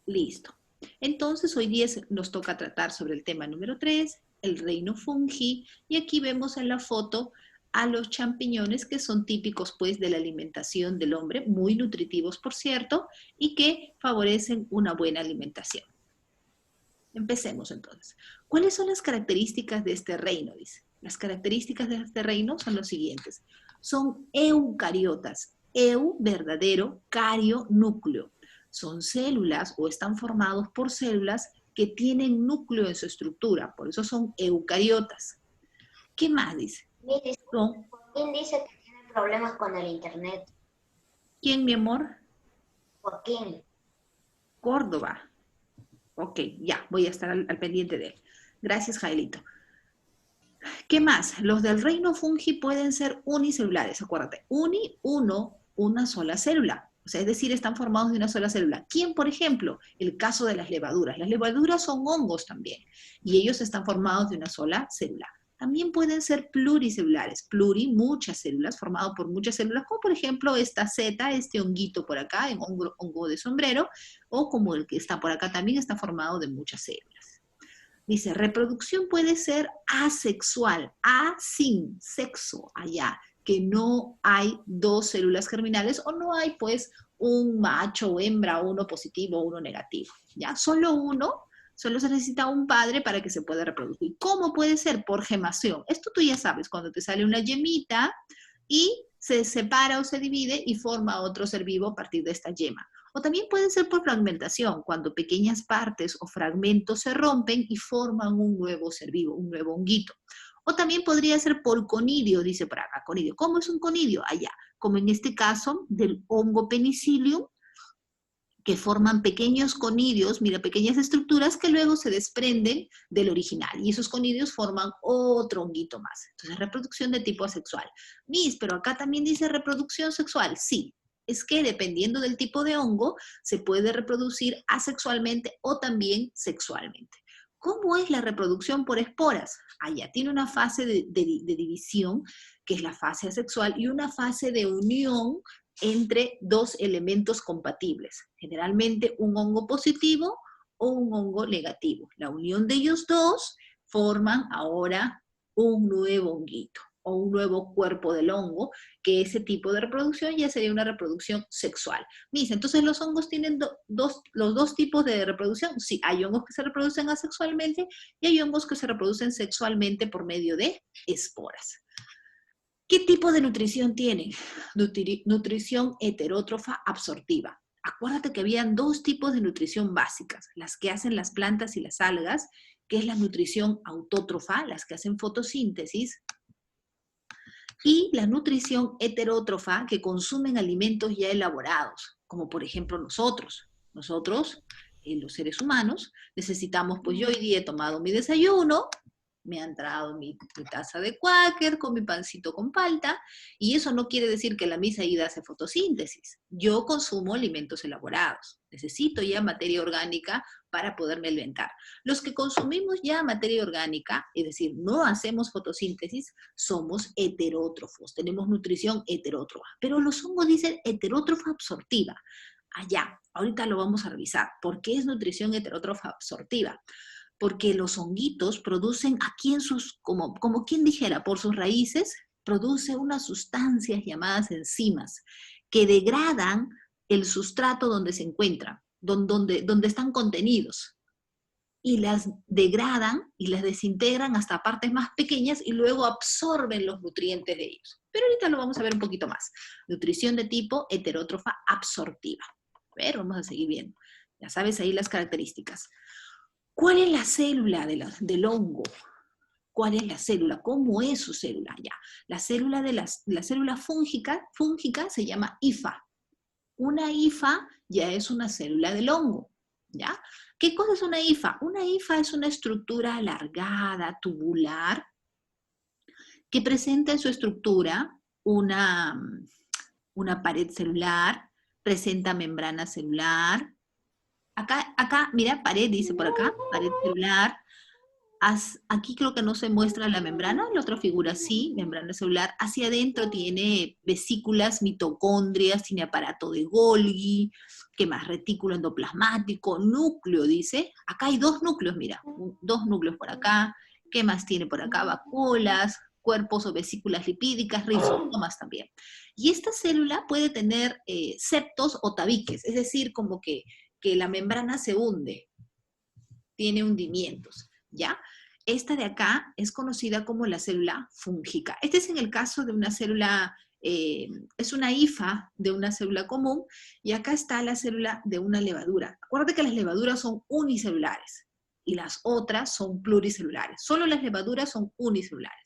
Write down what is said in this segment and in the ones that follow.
Listo. Entonces, hoy día nos toca tratar sobre el tema número 3, el reino fungi, y aquí vemos en la foto a los champiñones que son típicos pues de la alimentación del hombre, muy nutritivos por cierto, y que favorecen una buena alimentación. Empecemos entonces. ¿Cuáles son las características de este reino? Dice. Las características de este reino son los siguientes. Son eucariotas. Eu, verdadero, cario, núcleo. Son células o están formados por células que tienen núcleo en su estructura. Por eso son eucariotas. ¿Qué más dice? Son, Joaquín dice que tiene problemas con el internet. ¿quién, mi amor? Joaquín. Córdoba. Ok, ya, voy a estar al pendiente de él. Gracias, Jailito. ¿Qué más? Los del reino fungi pueden ser unicelulares, acuérdate. Una sola célula. O sea, es decir, están formados de una sola célula. ¿Quién, por ejemplo? El caso de las levaduras. Las levaduras son hongos también. Y ellos están formados de una sola célula. También pueden ser pluricelulares. Muchas células, formado por muchas células, como por ejemplo esta seta, este honguito por acá, en hongo de sombrero, o como el que está por acá también está formado de muchas células. Dice, reproducción puede ser asexual, sin sexo allá, que no hay dos células germinales o no hay pues un macho o hembra, uno positivo o uno negativo, ¿ya? Solo se necesita un padre para que se pueda reproducir. ¿Cómo puede ser? Por gemación. Esto tú ya sabes, cuando te sale una yemita y se separa o se divide y forma otro ser vivo a partir de esta yema. O también puede ser por fragmentación, cuando pequeñas partes o fragmentos se rompen y forman un nuevo ser vivo, un nuevo honguito. O también podría ser por conidio, dice por acá, conidio. ¿Cómo es un conidio? Allá, como en este caso del hongo penicillium, que forman pequeños conidios, mira, pequeñas estructuras que luego se desprenden del original. Y esos conidios forman otro honguito más. Entonces, reproducción de tipo asexual. Miss, pero acá también dice reproducción sexual. Sí, es que dependiendo del tipo de hongo, se puede reproducir asexualmente o también sexualmente. ¿Cómo es la reproducción por esporas? Allá tiene una fase de división, que es la fase asexual, y una fase de unión entre dos elementos compatibles, generalmente un hongo positivo o un hongo negativo. La unión de ellos dos forman ahora un nuevo honguito o un nuevo cuerpo del hongo, que ese tipo de reproducción ya sería una reproducción sexual. Dice, entonces los hongos tienen los dos tipos de reproducción. Sí, hay hongos que se reproducen asexualmente y hay hongos que se reproducen sexualmente por medio de esporas. ¿Qué tipo de nutrición tienen? Nutrición heterótrofa absortiva. Acuérdate que habían dos tipos de nutrición básicas, las que hacen las plantas y las algas, que es la nutrición autótrofa, las que hacen fotosíntesis, y la nutrición heterótrofa, que consumen alimentos ya elaborados, como por ejemplo nosotros. Nosotros, los seres humanos, necesitamos, pues yo hoy día he tomado mi desayuno, me ha entrado mi taza de Quaker con mi pancito con palta, y eso no quiere decir que la misa ida hace fotosíntesis. Yo consumo alimentos elaborados. Necesito ya materia orgánica para poderme alimentar. Los que consumimos ya materia orgánica, es decir, no hacemos fotosíntesis, somos heterótrofos, tenemos nutrición heterótrofa. Pero los hongos dicen heterótrofa absortiva. Allá, ahorita lo vamos a revisar. ¿Por qué es nutrición heterótrofa absortiva? Porque los honguitos producen aquí en sus, como quien dijera, por sus raíces, produce unas sustancias llamadas enzimas que degradan el sustrato donde se encuentran, donde están contenidos, y las degradan y las desintegran hasta partes más pequeñas y luego absorben los nutrientes de ellos. Pero ahorita lo vamos a ver un poquito más. Nutrición de tipo heterótrofa absortiva. A ver, vamos a seguir viendo. Ya sabes ahí las características. ¿Cuál es la célula del hongo? ¿Cuál es la célula? ¿Cómo es su célula? Ya. La célula fúngica se llama hifa. Una hifa ya es una célula del hongo. ¿Ya? ¿Qué cosa es una hifa? Una hifa es una estructura alargada, tubular, que presenta en su estructura una pared celular, presenta membrana celular. Acá, mira, pared, dice por acá, pared celular. Aquí creo que no se muestra la membrana, la otra figura sí, membrana celular. Hacia adentro tiene vesículas, mitocondrias, tiene aparato de Golgi, ¿qué más? Retículo endoplasmático, núcleo, dice. Acá hay dos núcleos, mira, dos núcleos por acá. ¿Qué más tiene por acá? Vacuolas, cuerpos o vesículas lipídicas, rizosomas también. Y esta célula puede tener septos o tabiques, es decir, como que la membrana se hunde, tiene hundimientos, ¿ya? Esta de acá es conocida como la célula fúngica. Este es en el caso de una célula, es una hifa de una célula común, y acá está la célula de una levadura. Acuérdate que las levaduras son unicelulares, y las otras son pluricelulares. Solo las levaduras son unicelulares.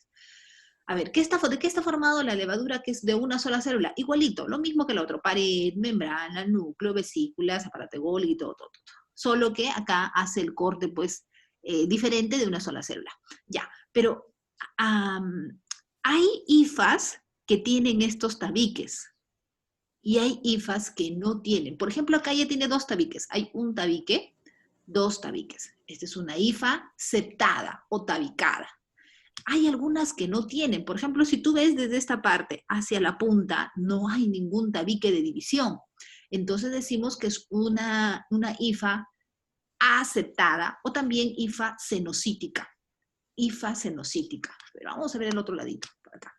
A ver, ¿de qué está formado la levadura que es de una sola célula? Igualito, lo mismo que el otro, pared, membrana, núcleo, vesículas, aparato de Golgi, todo. Solo que acá hace el corte, pues, diferente de una sola célula. Ya, pero hay hifas que tienen estos tabiques y hay hifas que no tienen. Por ejemplo, acá ya tiene dos tabiques. Hay un tabique, dos tabiques. Esta es una hifa septada o tabicada. Hay algunas que no tienen. Por ejemplo, si tú ves desde esta parte hacia la punta, no hay ningún tabique de división. Entonces decimos que es una hifa aceptada o también hifa cenocítica. Hifa cenocítica. Pero vamos a ver el otro ladito, por acá.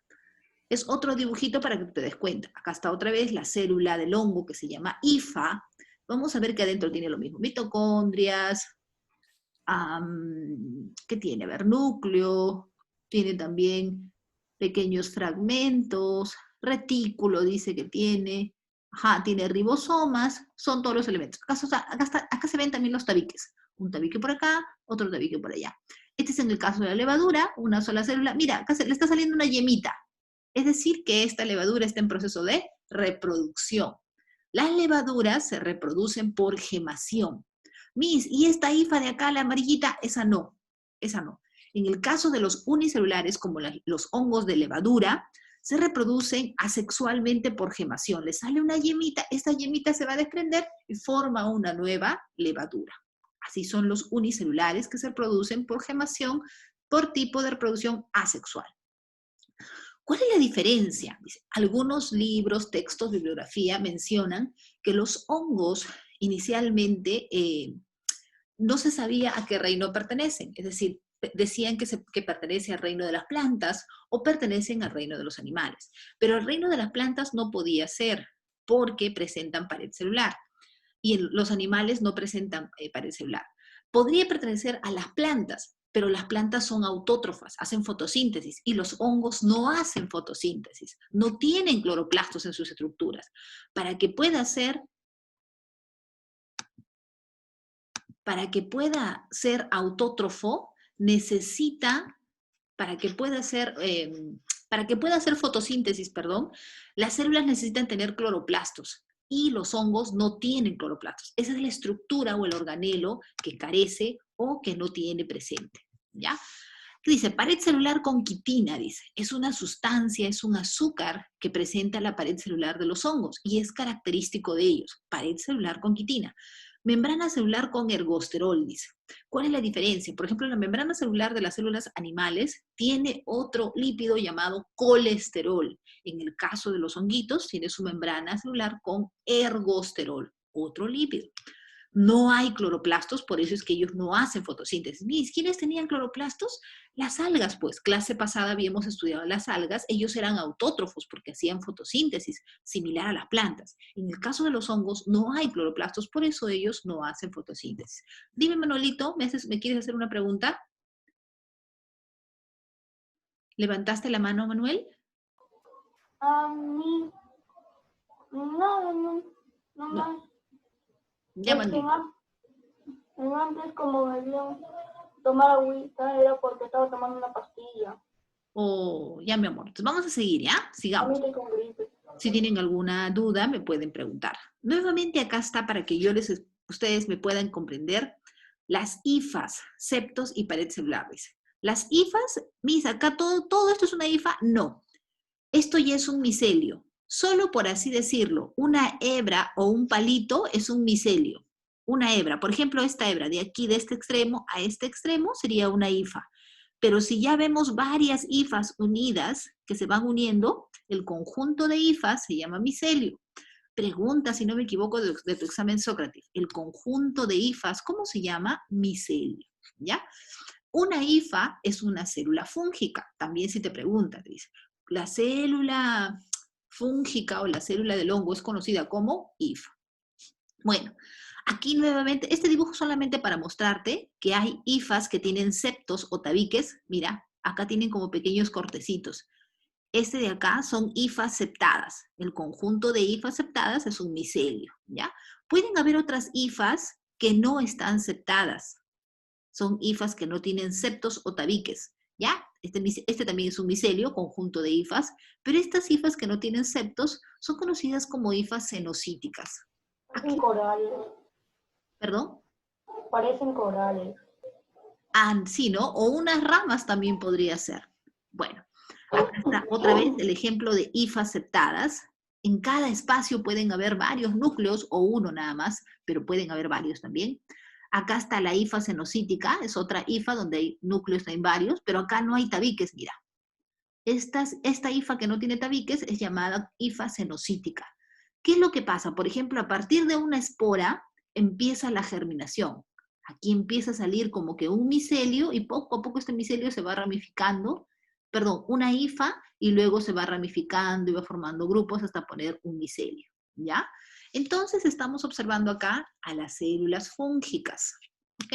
Es otro dibujito para que te des cuenta. Acá está otra vez la célula del hongo que se llama hifa. Vamos a ver que adentro tiene lo mismo. Mitocondrias, ¿qué tiene? A ver, núcleo, tiene también pequeños fragmentos, retículo dice que tiene, tiene ribosomas, son todos los elementos. Acá se ven también los tabiques, un tabique por acá, otro tabique por allá. Este es en el caso de la levadura, una sola célula. Mira, acá le está saliendo una yemita, es decir que esta levadura está en proceso de reproducción. Las levaduras se reproducen por gemación. Miss, ¿y esta hifa de acá, la amarillita? Esa no, esa no. En el caso de los unicelulares, como los hongos de levadura, se reproducen asexualmente por gemación. Le sale una yemita, esta yemita se va a desprender y forma una nueva levadura. Así son los unicelulares que se reproducen por gemación, por tipo de reproducción asexual. ¿Cuál es la diferencia? Algunos libros, textos, bibliografía mencionan que los hongos inicialmente no se sabía a qué reino pertenecen, es decir, decían que pertenece al reino de las plantas o pertenecen al reino de los animales, pero el reino de las plantas no podía ser porque presentan pared celular y los animales no presentan pared celular. Podría pertenecer a las plantas, pero las plantas son autótrofas, hacen fotosíntesis, y los hongos no hacen fotosíntesis, no tienen cloroplastos en sus estructuras. Para que pueda ser autótrofo, necesita, para que pueda hacer fotosíntesis, perdón, las células necesitan tener cloroplastos, y los hongos no tienen cloroplastos. Esa es la estructura o el organelo que carece o que no tiene presente, ¿ya? Dice, pared celular con quitina, dice. Es una sustancia, es un azúcar que presenta la pared celular de los hongos y es característico de ellos. Pared celular con quitina. Membrana celular con ergosterol, dice. ¿Cuál es la diferencia? Por ejemplo, la membrana celular de las células animales tiene otro lípido llamado colesterol. En el caso de los honguitos, tiene su membrana celular con ergosterol, otro lípido. No hay cloroplastos, por eso es que ellos no hacen fotosíntesis. ¿Quiénes tenían cloroplastos? Las algas, pues. Clase pasada habíamos estudiado las algas. Ellos eran autótrofos porque hacían fotosíntesis, similar a las plantas. En el caso de los hongos no hay cloroplastos, por eso ellos no hacen fotosíntesis. Dime, Manolito, ¿me quieres hacer una pregunta? ¿Levantaste la mano, Manuel? No. Ya, Manuel. Antes, como me dio tomar agüita, era porque estaba tomando una pastilla. Oh, ya, mi amor. Entonces vamos a seguir, ¿ya? Sigamos. Si tienen alguna duda, me pueden preguntar. Nuevamente acá está para que ustedes me puedan comprender las hifas, septos y pared celular. Las hifas, acá todo esto es una hifa, no. Esto ya es un micelio. Solo por así decirlo, una hebra o un palito es un micelio. una hebra. Por ejemplo, esta hebra de aquí, de este extremo a este extremo, sería una hifa. Pero si ya vemos varias hifas unidas que se van uniendo, el conjunto de hifas se llama micelio. Pregunta, si no me equivoco, de tu examen Sócrates. El conjunto de hifas, ¿cómo se llama? Micelio, ¿ya? Una hifa es una célula fúngica. También si te preguntas, dice, la célula fúngica o la célula del hongo es conocida como hifa. Bueno, aquí nuevamente, este dibujo solamente para mostrarte que hay hifas que tienen septos o tabiques. Mira, acá tienen como pequeños cortecitos. Este de acá son hifas septadas. El conjunto de hifas septadas es un micelio, ¿ya? Pueden haber otras hifas que no están septadas. Son hifas que no tienen septos o tabiques, ¿ya? Este también es un micelio, conjunto de hifas, pero estas hifas que no tienen septos son conocidas como hifas cenocíticas. Parecen corales. ¿Perdón? Parecen corales. Ah, sí, ¿no? O unas ramas también podría ser. Bueno, acá está otra vez el ejemplo de hifas septadas. En cada espacio pueden haber varios núcleos o uno nada más, pero pueden haber varios también. Acá está la hifa cenocítica, es otra hifa donde hay núcleos, hay varios, pero acá no hay tabiques, mira. Esta hifa que no tiene tabiques es llamada hifa cenocítica. ¿Qué es lo que pasa? Por ejemplo, a partir de una espora empieza la germinación. Aquí empieza a salir como que un micelio y poco a poco este micelio se va ramificando, perdón, una hifa y luego se va ramificando y va formando grupos hasta poner un micelio, ¿ya? Entonces estamos observando acá a las células fúngicas, ¿ok?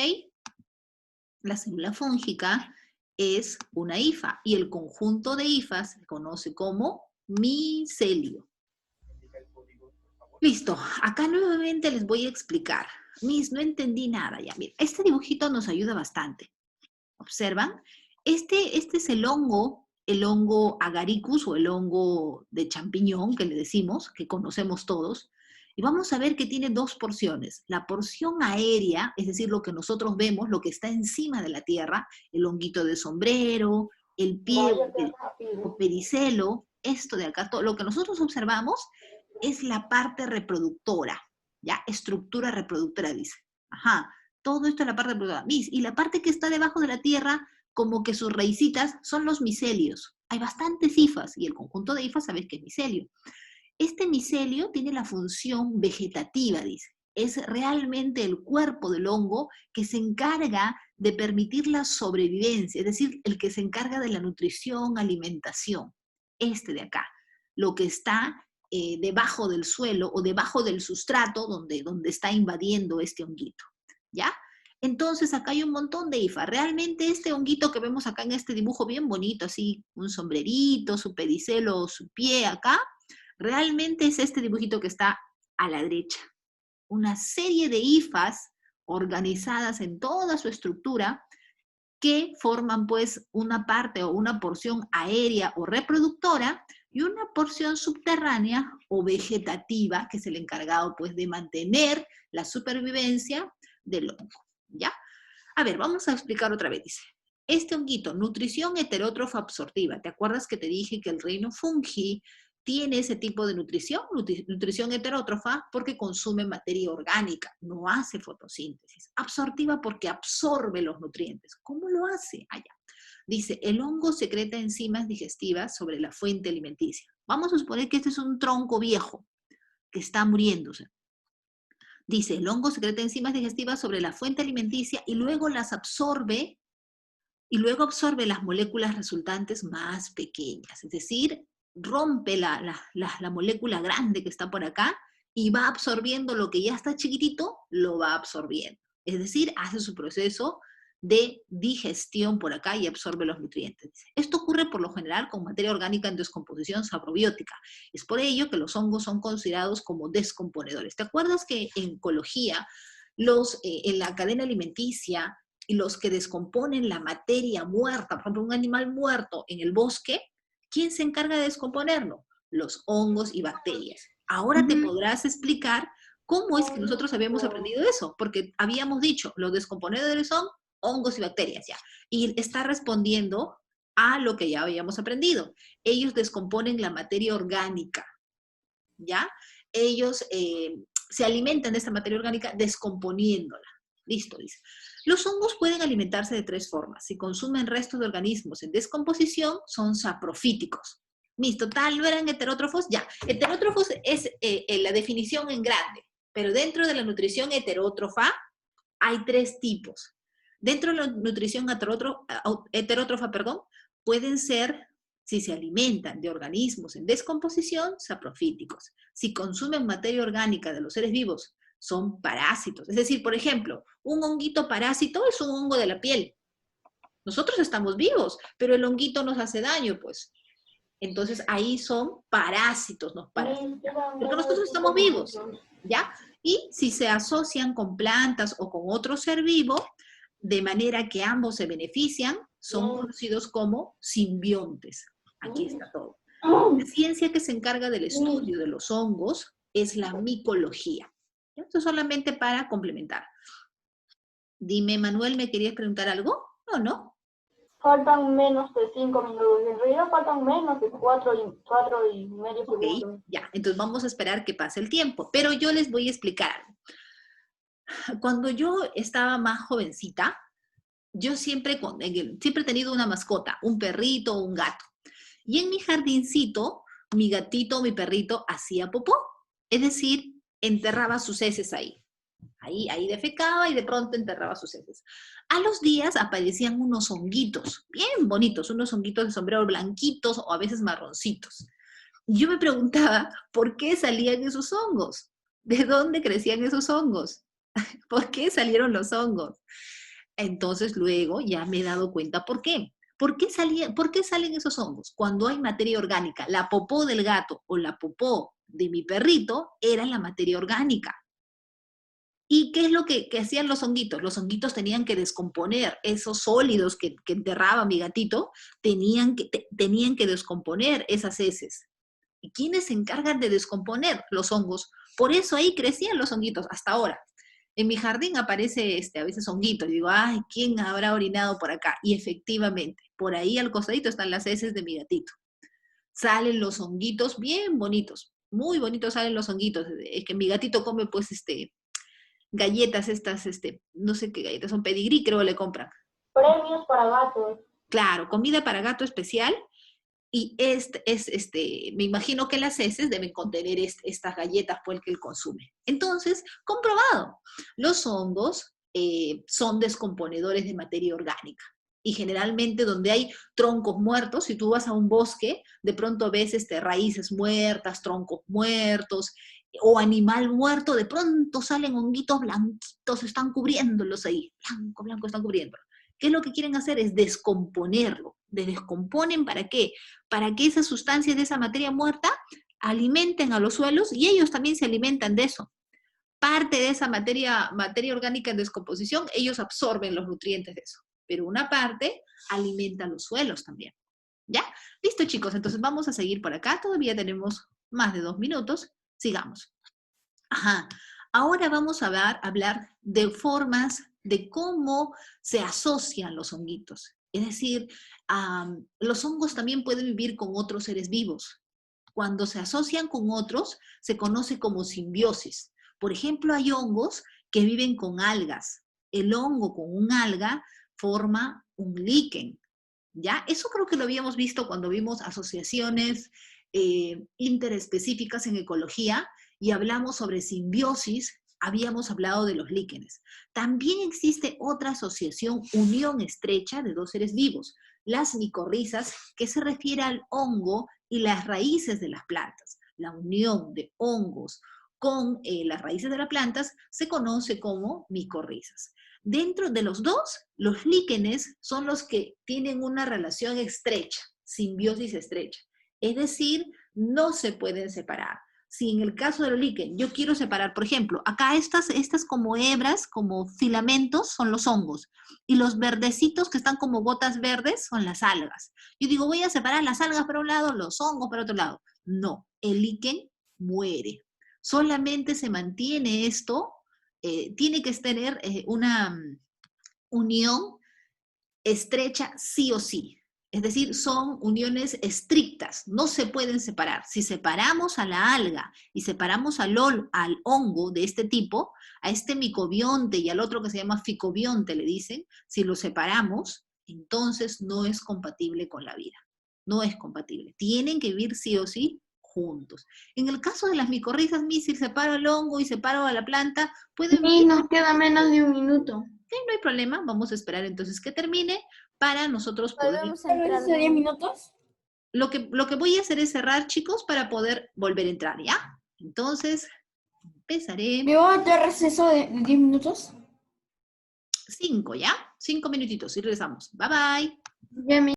La célula fúngica es una hifa y el conjunto de hifas se conoce como micelio. Listo, acá nuevamente les voy a explicar. Miss, no entendí nada ya. Mira, este dibujito nos ayuda bastante. ¿Observan? Este es el hongo agaricus o el hongo de champiñón que le decimos, que conocemos todos. Y vamos a ver que tiene dos porciones. La porción aérea, es decir, lo que nosotros vemos, lo que está encima de la tierra, el honguito de sombrero, el pie o pericelo, esto de acá, todo lo que nosotros observamos es la parte reproductora, ¿ya? Estructura reproductora, dice. Ajá, todo esto es la parte reproductora. Y la parte que está debajo de la tierra, como que sus raicitas, son los micelios. Hay bastantes hifas, y el conjunto de hifas, sabes que es micelio. Este micelio tiene la función vegetativa, dice. Es realmente el cuerpo del hongo que se encarga de permitir la sobrevivencia, es decir, el que se encarga de la nutrición, alimentación. Este de acá, lo que está debajo del suelo o debajo del sustrato donde está invadiendo este honguito, ¿ya? Entonces acá hay un montón de hifas. Realmente este honguito que vemos acá en este dibujo bien bonito, así, un sombrerito, su pedicelo, su pie acá, realmente es este dibujito que está a la derecha. Una serie de hifas organizadas en toda su estructura que forman pues una parte o una porción aérea o reproductora y una porción subterránea o vegetativa que es el encargado pues de mantener la supervivencia del hongo, ¿ya? A ver, vamos a explicar otra vez, dice. Este honguito, nutrición heterótrofa absortiva. ¿Te acuerdas que te dije que el reino fungi tiene ese tipo de nutrición? Nutrición heterótrofa porque consume materia orgánica, no hace fotosíntesis. Absortiva porque absorbe los nutrientes. ¿Cómo lo hace? Allá. Dice, el hongo secreta enzimas digestivas sobre la fuente alimenticia. Vamos a suponer que este es un tronco viejo que está muriéndose. Dice, el hongo secreta enzimas digestivas sobre la fuente alimenticia y luego las absorbe, y luego absorbe las moléculas resultantes más pequeñas. Es decir, rompe la molécula grande que está por acá y va absorbiendo lo que ya está chiquitito, lo va absorbiendo. Es decir, hace su proceso de digestión por acá y absorbe los nutrientes. Esto ocurre por lo general con materia orgánica en descomposición saprobiótica. Es por ello que los hongos son considerados como descomponedores. ¿Te acuerdas que en ecología, en la cadena alimenticia, y los que descomponen la materia muerta, por ejemplo, un animal muerto en el bosque, ¿quién se encarga de descomponerlo? Los hongos y bacterias. Ahora te podrás explicar cómo es que nosotros habíamos aprendido eso, porque habíamos dicho, los descomponedores son hongos y bacterias, ya. Y está respondiendo a lo que ya habíamos aprendido. Ellos descomponen la materia orgánica, ¿ya? Ellos se alimentan de esta materia orgánica descomponiéndola. Listo, dice. Los hongos pueden alimentarse de 3 formas. Si consumen restos de organismos en descomposición, son saprofíticos. Listo, tal, ¿no eran heterótrofos? Ya. Heterótrofos es la definición en grande, pero dentro de la nutrición heterótrofa hay 3 tipos. Dentro de la nutrición heterótrofa, pueden ser, si se alimentan de organismos en descomposición, saprofíticos. Si consumen materia orgánica de los seres vivos, son parásitos. Es decir, por ejemplo, un honguito parásito es un hongo de la piel. Nosotros estamos vivos, pero el honguito nos hace daño, pues. Entonces, ahí son parásitos, nos parasitan. Porque nosotros estamos vivos, ¿ya? Y si se asocian con plantas o con otro ser vivo, de manera que ambos se benefician, son conocidos como simbiontes. Aquí está todo. La ciencia que se encarga del estudio de los hongos es la micología. Esto solamente para complementar. Dime, Manuel, ¿me querías preguntar algo? No, ¿no? Faltan menos de 5 minutos. En realidad faltan menos de 4 y medio segundos. Ok, ya. Entonces vamos a esperar que pase el tiempo. Pero yo les voy a explicar algo. Cuando yo estaba más jovencita, yo siempre he tenido una mascota, un perrito o un gato. Y en mi jardincito, mi gatito o mi perrito hacía popó. Es decir, enterraba sus heces ahí. Ahí defecaba y de pronto enterraba sus heces. A los días aparecían unos honguitos, bien bonitos, unos honguitos de sombrero blanquitos o a veces marroncitos. Y yo me preguntaba, ¿por qué salían esos hongos? ¿De dónde crecían esos hongos? ¿Por qué salieron los hongos? Entonces luego ya me he dado cuenta por qué. ¿Por qué salen esos hongos? Cuando hay materia orgánica, la popó del gato o la popó de mi perrito era la materia orgánica. ¿Y qué es lo que hacían los honguitos? Los honguitos tenían que descomponer esos sólidos que enterraba mi gatito, tenían que descomponer esas heces. ¿Y quiénes se encargan de descomponer los hongos? Por eso ahí crecían los honguitos, hasta ahora. En mi jardín aparece a veces honguitos. Y digo, ay, ¿quién habrá orinado por acá? Y efectivamente, por ahí al costadito están las heces de mi gatito. Salen los honguitos bien bonitos. Muy bonitos salen los honguitos. Es que mi gatito come, pues, galletas no sé qué galletas son, pedigrí creo le compran. Premios para gatos. Claro, comida para gato especial. Y me imagino que las heces deben contener estas galletas por el que él consume. Entonces, comprobado, los hongos son descomponedores de materia orgánica. Y generalmente donde hay troncos muertos, si tú vas a un bosque, de pronto ves raíces muertas, troncos muertos, o animal muerto, de pronto salen honguitos blanquitos, están cubriéndolos ahí, blanco, están cubriéndolo. ¿Qué es lo que quieren hacer? Es descomponerlo. ¿Descomponen para qué? Para que esas sustancias de esa materia muerta alimenten a los suelos y ellos también se alimentan de eso. Parte de esa materia orgánica en descomposición, ellos absorben los nutrientes de eso. Pero una parte alimenta a los suelos también. ¿Ya? Listo, chicos. Entonces vamos a seguir por acá. Todavía tenemos más de 2 minutos. Sigamos. Ajá. Ahora vamos a hablar de formas de cómo se asocian los honguitos. Es decir, los hongos también pueden vivir con otros seres vivos. Cuando se asocian con otros, se conoce como simbiosis. Por ejemplo, hay hongos que viven con algas. El hongo con un alga forma un líquen. ¿Ya? Eso creo que lo habíamos visto cuando vimos asociaciones interespecíficas en ecología y hablamos sobre simbiosis, habíamos hablado de los líquenes. También existe otra asociación, unión estrecha de 2 seres vivos, las micorrizas, que se refiere al hongo y las raíces de las plantas. La unión de hongos con las raíces de las plantas se conoce como micorrizas. Dentro de los dos, los líquenes son los que tienen una relación estrecha, simbiosis estrecha. Es decir, no se pueden separar. Si en el caso del líquen yo quiero separar, por ejemplo, acá estas como hebras, como filamentos, son los hongos. Y los verdecitos que están como gotas verdes son las algas. Yo digo, voy a separar las algas para un lado, los hongos para otro lado. No, el líquen muere. Solamente se mantiene esto, tiene que tener una unión estrecha sí o sí. Es decir, son uniones estrictas, no se pueden separar. Si separamos a la alga y separamos al hongo de este tipo, a este micobionte y al otro que se llama ficobionte, le dicen, si lo separamos, entonces no es compatible con la vida. No es compatible. Tienen que vivir sí o sí juntos. En el caso de las micorrizas, si separo el hongo y separo a la planta, pueden Y vivir. nos queda menos de un minuto. Ok, no hay problema, vamos a esperar entonces que termine para nosotros poder... Volvemos a entrar. ¿Hace 10 minutos? Lo que voy a hacer es cerrar, chicos, para poder volver a entrar, ¿ya? Entonces, empezaré. ¿Me voy a dar receso de 10 minutos? 5, ¿ya? 5 minutitos y regresamos. Bye, bye. Ya me